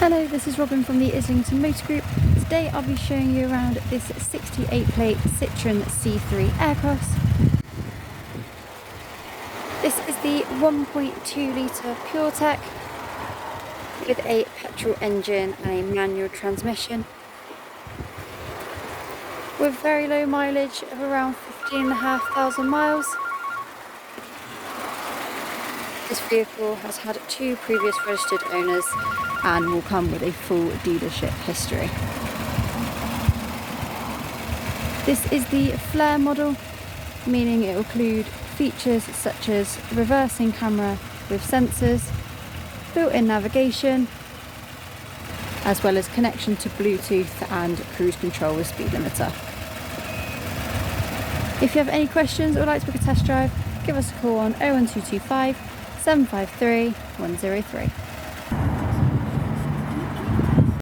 Hello, this is Robin from the Islington Motor Group. Today I'll be showing you around this 68 plate Citroen C3 Aircross. This is the 1.2 litre PureTech with a petrol engine and a manual transmission, with very low mileage of around 15,500 miles. This vehicle has had 2 previous registered owners and will come with a full dealership history. This is the Flair model, meaning it will include features such as reversing camera with sensors, built-in navigation, as well as connection to Bluetooth and cruise control with speed limiter. If you have any questions or would like to book a test drive, give us a call on 01225 753 103.